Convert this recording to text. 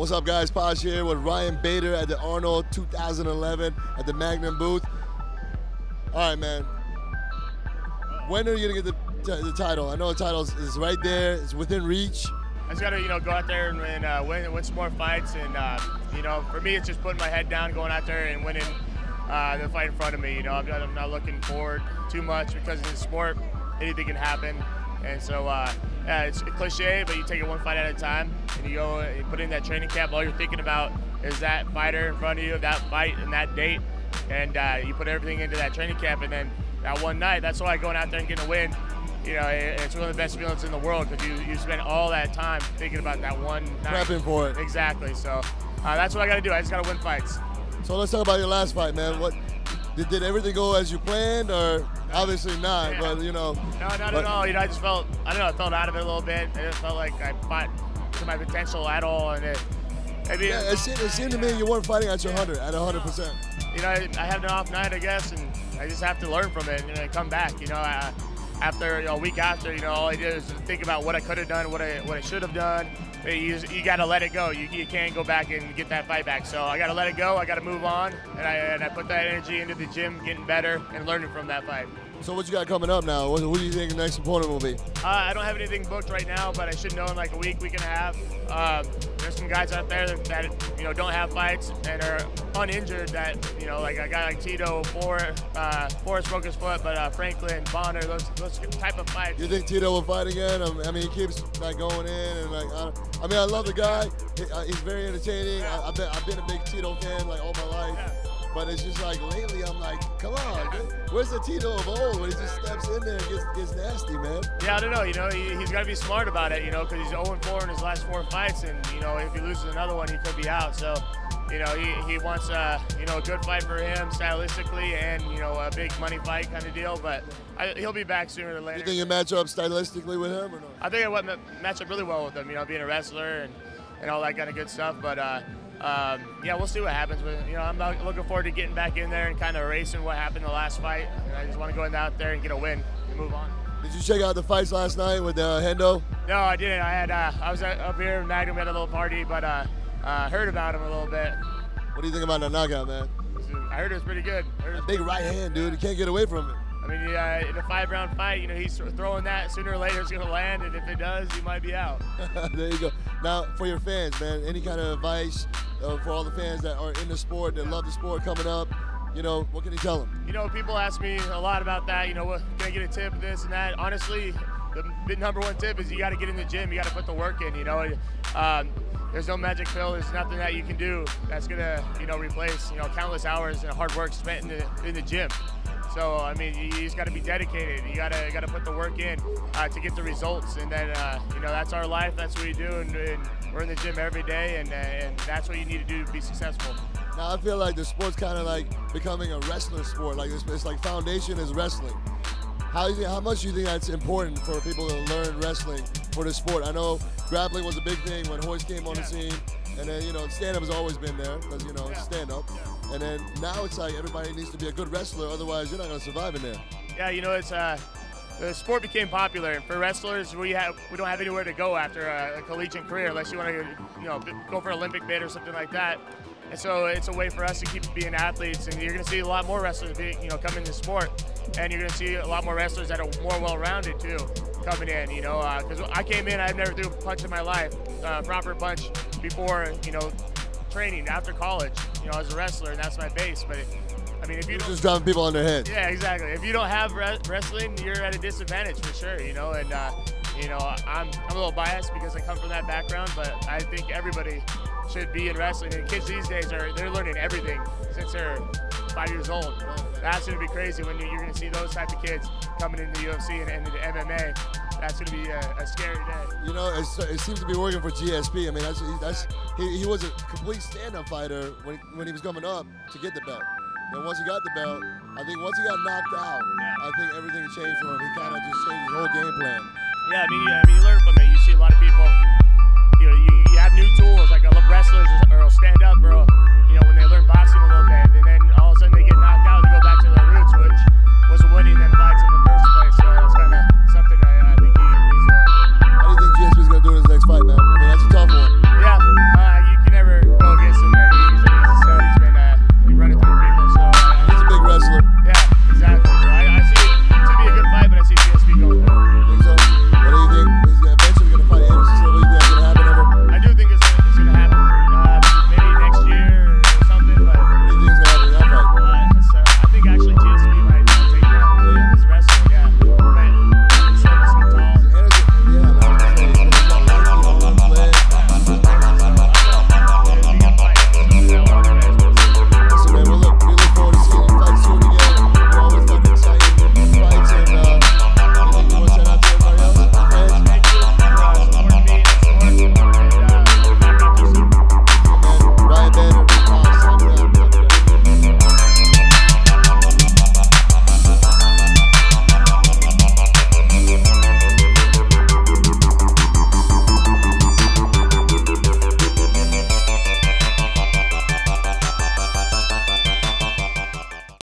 What's up, guys? Posh here with Ryan Bader at the Arnold 2011 at the Magnum booth. All right, man. When are you gonna get the title? I know the title is right there. It's within reach. I just gotta, go out there and win some more fights. And for me, it's just putting my head down, going out there and winning the fight in front of me. I'm not looking forward too much because in the sport, anything can happen. And so, it's a cliche, but you take it one fight at a time, and you go and you put in that training camp. All you're thinking about is that fighter in front of you, that fight, and that date. And you put everything into that training camp, and then that one night, that's why going out there and getting a win. It's one of the best feelings in the world because you spend all that time thinking about that one night. Prepping for it. Exactly. So that's what I got to do. I just got to win fights. So let's talk about your last fight, man. Did everything go as you planned, or obviously not? Yeah. But No, not at all. I just felt, I felt out of it a little bit. I just felt like I fought to my potential at all, and it seemed to me you weren't fighting at your 100%. I had an off night, I guess, and I just have to learn from it and come back. After a week after, all I did is think about what I could have done, what I should have done. You got to let it go. You can't go back and get that fight back. So I got to let it go. I got to move on, and I put that energy into the gym, getting better and learning from that fight. So what you got coming up now? Who do you think the next opponent will be? I don't have anything booked right now, but I should know in like a week and a half. There's some guys out there that don't have fights and are uninjured. That like a guy like Tito, Forrest broke his foot, but Franklin, Bonner, those type of fights. You think Tito will fight again? I mean, he keeps like going in and like. I love the guy. He's very entertaining. Yeah. I've been a big Tito fan like all my life. Yeah. But it's just like lately, I'm like, come on, where's the Tito of old when he just steps in there and gets nasty, man? Yeah, I don't know. He's got to be smart about it, because he's 0-4 in his last 4 fights, and if he loses another one, he could be out. So, he wants a good fight for him stylistically, and a big money fight kind of deal. But he'll be back sooner than later. You think you match up stylistically with him or no? I think I would match up really well with him. Being a wrestler and all that kind of good stuff. But yeah, we'll see what happens. But I'm looking forward to getting back in there and kind of erasing what happened in the last fight. And I just want to go out there and get a win and move on. Did you check out the fights last night with Hendo? No, I didn't. I was up here in Magnum at a little party, but heard about him a little bit. What do you think about that knockout, man? I heard it was pretty good. A big right hand, dude. You can't get away from it. I mean, in a 5-round fight, he's throwing that. Sooner or later, it's going to land, and if it does, he might be out. There you go. Now, for your fans, man, any kind of advice for all the fans that are in the sport, that love the sport coming up? What can you tell them? People ask me a lot about that. What, can I get a tip, this and that? Honestly, the number one tip is you got to get in the gym. You got to put the work in. There's no magic pill. There's nothing that you can do that's gonna, replace, countless hours and hard work spent in the gym. So I mean, you just got to be dedicated. You gotta put the work in to get the results. And then, that's our life. That's what we do. And we're in the gym every day. And that's what you need to do to be successful. Now I feel like the sport's kind of like becoming a wrestler sport. Like it's like foundation is wrestling. How much do you think that's important for people to learn wrestling for the sport? I know grappling was a big thing when Hoist came on the scene, and then stand-up has always been there because it's stand-up, and then now it's like everybody needs to be a good wrestler, otherwise you're not going to survive in there. Yeah, it's the sport became popular, and for wrestlers we don't have anywhere to go after a collegiate career unless you want to go for an Olympic bid or something like that. And so it's a way for us to keep being athletes, and you're going to see a lot more wrestlers come into sport, and you're going to see a lot more wrestlers that are more well-rounded too coming in. Because I came in, I've never threw a punch in my life, proper punch before training after college. As a wrestler, and that's my base. But I mean, if you just driving people on their head. Yeah, exactly. If you don't have wrestling, you're at a disadvantage for sure. And I'm a little biased because I come from that background, but I think everybody should be in wrestling. And kids these days they're learning everything since they're 5 years old. That's going to be crazy when you're going to see those type of kids coming into the UFC and into the MMA. That's going to be a scary day. It seems to be working for GSP. I mean, he was a complete stand-up fighter when he was coming up to get the belt. And once he got the belt, I think once he got knocked out, I think everything changed for him. He kind of just changed his whole game plan. Yeah, I mean, you learn from it. You see a lot of people. You have new tools. Like I love wrestlers or stand up, or when they learn boxing.